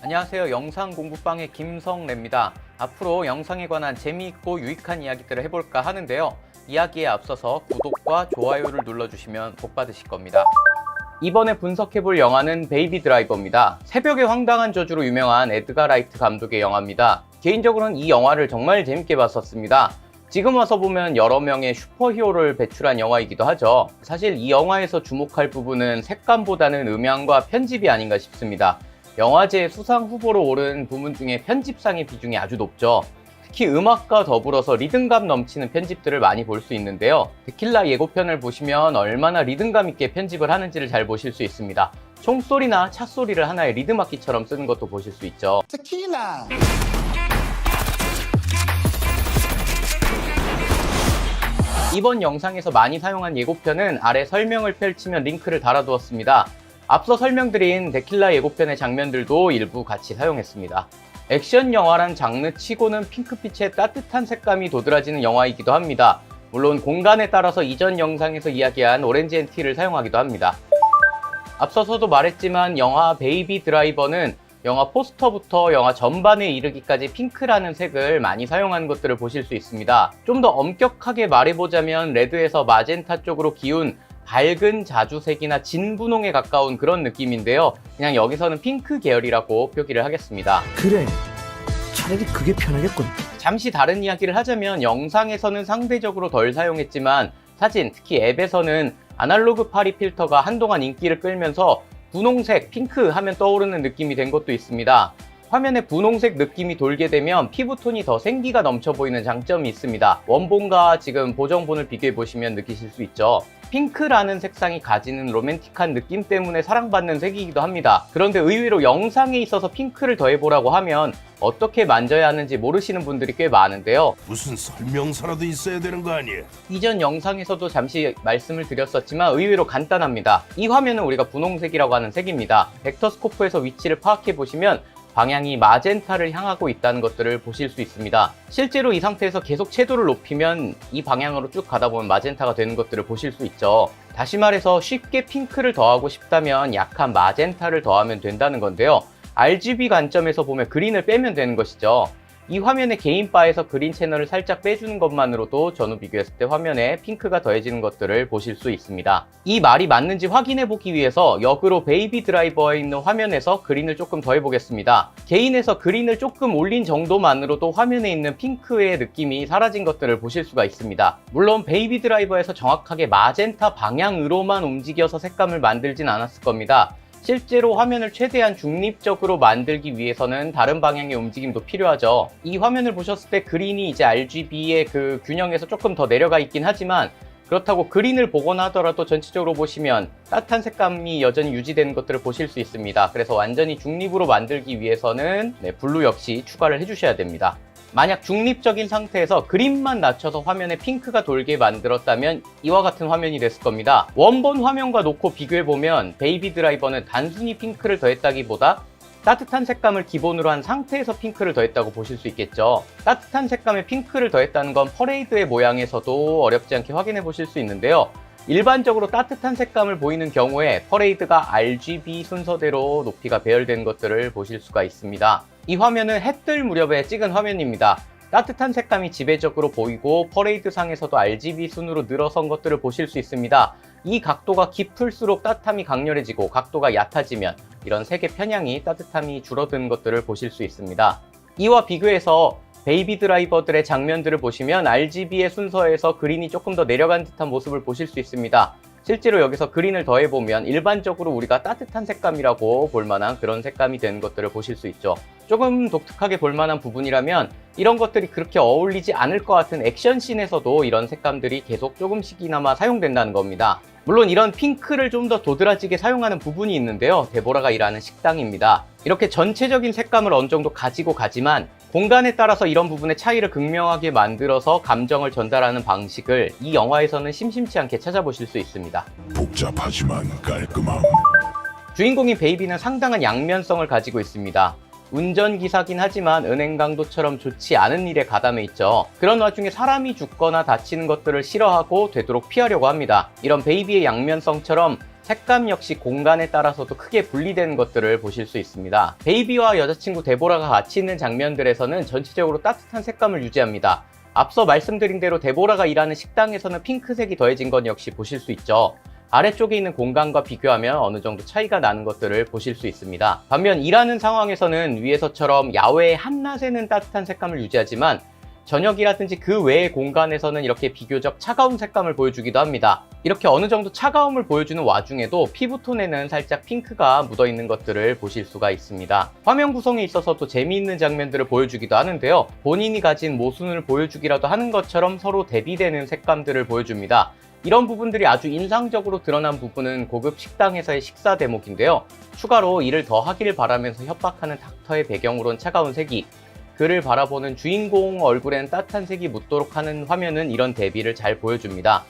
안녕하세요. 영상 공부방의 김성래입니다. 앞으로 영상에 관한 재미있고 유익한 이야기들을 해볼까 하는데요. 이야기에 앞서서 구독과 좋아요를 눌러주시면 복 받으실 겁니다. 이번에 분석해볼 영화는 베이비 드라이버입니다. 새벽의 황당한 저주로 유명한 에드가 라이트 감독의 영화입니다. 개인적으로는 이 영화를 정말 재밌게 봤었습니다. 지금 와서 보면 여러 명의 슈퍼히어로를 배출한 영화이기도 하죠. 사실 이 영화에서 주목할 부분은 색감보다는 음향과 편집이 아닌가 싶습니다. 영화제 수상 후보로 오른 부문 중에 편집상의 비중이 아주 높죠. 특히 음악과 더불어서 리듬감 넘치는 편집들을 많이 볼 수 있는데요. 데킬라 예고편을 보시면 얼마나 리듬감 있게 편집을 하는지를 잘 보실 수 있습니다. 총소리나 찻소리를 하나의 리듬악기처럼 쓰는 것도 보실 수 있죠. 테킬라. 이번 영상에서 많이 사용한 예고편은 아래 설명을 펼치면 링크를 달아두었습니다. 앞서 설명드린 데킬라 예고편의 장면들도 일부 같이 사용했습니다. 액션 영화란 장르 치고는 핑크빛의 따뜻한 색감이 도드라지는 영화이기도 합니다. 물론 공간에 따라서 이전 영상에서 이야기한 오렌지 앤 티를 사용하기도 합니다. 앞서서도 말했지만 영화 베이비 드라이버는 영화 포스터부터 영화 전반에 이르기까지 핑크라는 색을 많이 사용한 것들을 보실 수 있습니다. 좀 더 엄격하게 말해보자면 레드에서 마젠타 쪽으로 기운 밝은 자주색이나 진분홍에 가까운 그런 느낌인데요. 그냥 여기서는 핑크 계열이라고 표기를 하겠습니다. 그래, 차라리 그게 편하겠군. 잠시 다른 이야기를 하자면 영상에서는 상대적으로 덜 사용했지만 사진, 특히 앱에서는 아날로그 파리 필터가 한동안 인기를 끌면서 분홍색, 핑크 하면 떠오르는 느낌이 된 것도 있습니다. 화면에 분홍색 느낌이 돌게 되면 피부톤이 더 생기가 넘쳐 보이는 장점이 있습니다. 원본과 지금 보정본을 비교해 보시면 느끼실 수 있죠. 핑크라는 색상이 가지는 로맨틱한 느낌 때문에 사랑받는 색이기도 합니다. 그런데 의외로 영상에 있어서 핑크를 더해보라고 하면 어떻게 만져야 하는지 모르시는 분들이 꽤 많은데요. 무슨 설명서라도 있어야 되는 거 아니야? 이전 영상에서도 잠시 말씀을 드렸었지만 의외로 간단합니다. 이 화면은 우리가 분홍색이라고 하는 색입니다. 벡터스코프에서 위치를 파악해 보시면 방향이 마젠타를 향하고 있다는 것들을 보실 수 있습니다. 실제로 이 상태에서 계속 채도를 높이면 이 방향으로 쭉 가다 보면 마젠타가 되는 것들을 보실 수 있죠. 다시 말해서 쉽게 핑크를 더하고 싶다면 약한 마젠타를 더하면 된다는 건데요. RGB 관점에서 보면 그린을 빼면 되는 것이죠. 이 화면의 개인 바에서 그린 채널을 살짝 빼주는 것만으로도 전후 비교했을 때 화면에 핑크가 더해지는 것들을 보실 수 있습니다. 이 말이 맞는지 확인해 보기 위해서 역으로 베이비 드라이버에 있는 화면에서 그린을 조금 더해 보겠습니다. 개인에서 그린을 조금 올린 정도만으로도 화면에 있는 핑크의 느낌이 사라진 것들을 보실 수가 있습니다. 물론 베이비 드라이버에서 정확하게 마젠타 방향으로만 움직여서 색감을 만들진 않았을 겁니다. 실제로 화면을 최대한 중립적으로 만들기 위해서는 다른 방향의 움직임도 필요하죠. 이 화면을 보셨을 때 그린이 이제 RGB의 그 균형에서 조금 더 내려가 있긴 하지만 그렇다고 그린을 보거나 하더라도 전체적으로 보시면 따뜻한 색감이 여전히 유지되는 것들을 보실 수 있습니다. 그래서 완전히 중립으로 만들기 위해서는 블루 역시 추가를 해주셔야 됩니다. 만약 중립적인 상태에서 그림만 낮춰서 화면에 핑크가 돌게 만들었다면 이와 같은 화면이 됐을 겁니다. 원본 화면과 놓고 비교해보면 베이비 드라이버는 단순히 핑크를 더했다기보다 따뜻한 색감을 기본으로 한 상태에서 핑크를 더했다고 보실 수 있겠죠. 따뜻한 색감에 핑크를 더했다는 건 퍼레이드의 모양에서도 어렵지 않게 확인해 보실 수 있는데요. 일반적으로 따뜻한 색감을 보이는 경우에 퍼레이드가 RGB 순서대로 높이가 배열된 것들을 보실 수가 있습니다. 이 화면은 해 뜰 무렵에 찍은 화면입니다. 따뜻한 색감이 지배적으로 보이고 퍼레이드 상에서도 RGB 순으로 늘어선 것들을 보실 수 있습니다. 이 각도가 깊을수록 따뜻함이 강렬해지고 각도가 얕아지면 이런 색의 편향이 따뜻함이 줄어드는 것들을 보실 수 있습니다. 이와 비교해서 베이비 드라이버들의 장면들을 보시면 RGB의 순서에서 그린이 조금 더 내려간 듯한 모습을 보실 수 있습니다. 실제로 여기서 그린을 더해보면 일반적으로 우리가 따뜻한 색감이라고 볼만한 그런 색감이 되는 것들을 보실 수 있죠. 조금 독특하게 볼만한 부분이라면 이런 것들이 그렇게 어울리지 않을 것 같은 액션씬에서도 이런 색감들이 계속 조금씩이나마 사용된다는 겁니다. 물론 이런 핑크를 좀 더 도드라지게 사용하는 부분이 있는데요. 데보라가 일하는 식당입니다. 이렇게 전체적인 색감을 어느 정도 가지고 가지만 공간에 따라서 이런 부분의 차이를 극명하게 만들어서 감정을 전달하는 방식을 이 영화에서는 심심치 않게 찾아보실 수 있습니다. 복잡하지만 깔끔함. 주인공인 베이비는 상당한 양면성을 가지고 있습니다. 운전기사긴 하지만 은행 강도처럼 좋지 않은 일에 가담해 있죠. 그런 와중에 사람이 죽거나 다치는 것들을 싫어하고 되도록 피하려고 합니다. 이런 베이비의 양면성처럼 색감 역시 공간에 따라서도 크게 분리되는 것들을 보실 수 있습니다. 베이비와 여자친구 데보라가 같이 있는 장면들에서는 전체적으로 따뜻한 색감을 유지합니다. 앞서 말씀드린 대로 데보라가 일하는 식당에서는 핑크색이 더해진 건 역시 보실 수 있죠. 아래쪽에 있는 공간과 비교하면 어느 정도 차이가 나는 것들을 보실 수 있습니다. 반면 일하는 상황에서는 위에서처럼 야외의 한낮에는 따뜻한 색감을 유지하지만 저녁이라든지 그 외의 공간에서는 이렇게 비교적 차가운 색감을 보여주기도 합니다. 이렇게 어느 정도 차가움을 보여주는 와중에도 피부톤에는 살짝 핑크가 묻어있는 것들을 보실 수가 있습니다. 화면 구성에 있어서도 재미있는 장면들을 보여주기도 하는데요. 본인이 가진 모순을 보여주기라도 하는 것처럼 서로 대비되는 색감들을 보여줍니다. 이런 부분들이 아주 인상적으로 드러난 부분은 고급 식당에서의 식사 대목인데요. 추가로 이를 더 하기를 바라면서 협박하는 닥터의 배경으론 차가운 색이, 그를 바라보는 주인공 얼굴엔 따뜻한 색이 묻도록 하는 화면은 이런 대비를 잘 보여줍니다.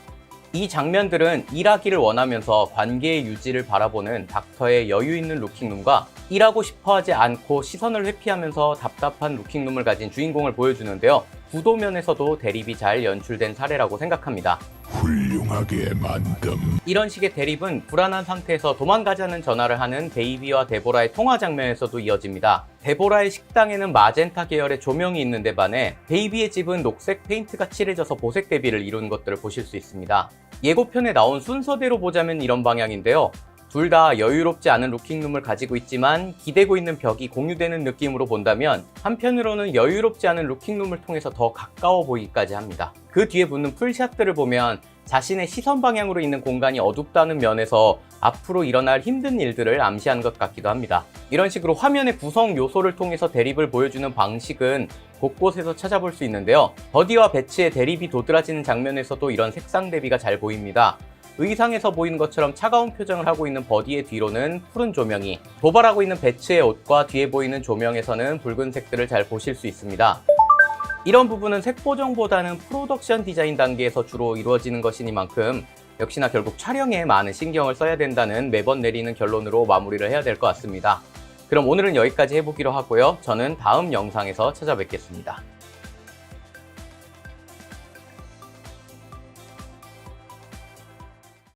이 장면들은 일하기를 원하면서 관계의 유지를 바라보는 닥터의 여유 있는 루킹룸과 일하고 싶어하지 않고 시선을 회피하면서 답답한 루킹룸을 가진 주인공을 보여주는데요. 구도면에서도 대립이 잘 연출된 사례라고 생각합니다. 훌륭하게 만듦. 이런 식의 대립은 불안한 상태에서 도망가자는 전화를 하는 베이비와 데보라의 통화 장면에서도 이어집니다. 데보라의 식당에는 마젠타 계열의 조명이 있는데 반해 베이비의 집은 녹색 페인트가 칠해져서 보색 대비를 이룬 것들을 보실 수 있습니다. 예고편에 나온 순서대로 보자면 이런 방향인데요. 둘 다 여유롭지 않은 루킹룸을 가지고 있지만 기대고 있는 벽이 공유되는 느낌으로 본다면 한편으로는 여유롭지 않은 루킹룸을 통해서 더 가까워 보이기까지 합니다. 그 뒤에 붙는 풀샷들을 보면 자신의 시선 방향으로 있는 공간이 어둡다는 면에서 앞으로 일어날 힘든 일들을 암시한 것 같기도 합니다. 이런 식으로 화면의 구성 요소를 통해서 대립을 보여주는 방식은 곳곳에서 찾아볼 수 있는데요. 버디와 배츠의 대립이 도드라지는 장면에서도 이런 색상 대비가 잘 보입니다. 의상에서 보이는 것처럼 차가운 표정을 하고 있는 버디의 뒤로는 푸른 조명이, 도발하고 있는 배츠의 옷과 뒤에 보이는 조명에서는 붉은색들을 잘 보실 수 있습니다. 이런 부분은 색 보정보다는 프로덕션 디자인 단계에서 주로 이루어지는 것이니만큼 역시나 결국 촬영에 많은 신경을 써야 된다는 매번 내리는 결론으로 마무리를 해야 될 것 같습니다. 그럼 오늘은 여기까지 해보기로 하고요. 저는 다음 영상에서 찾아뵙겠습니다.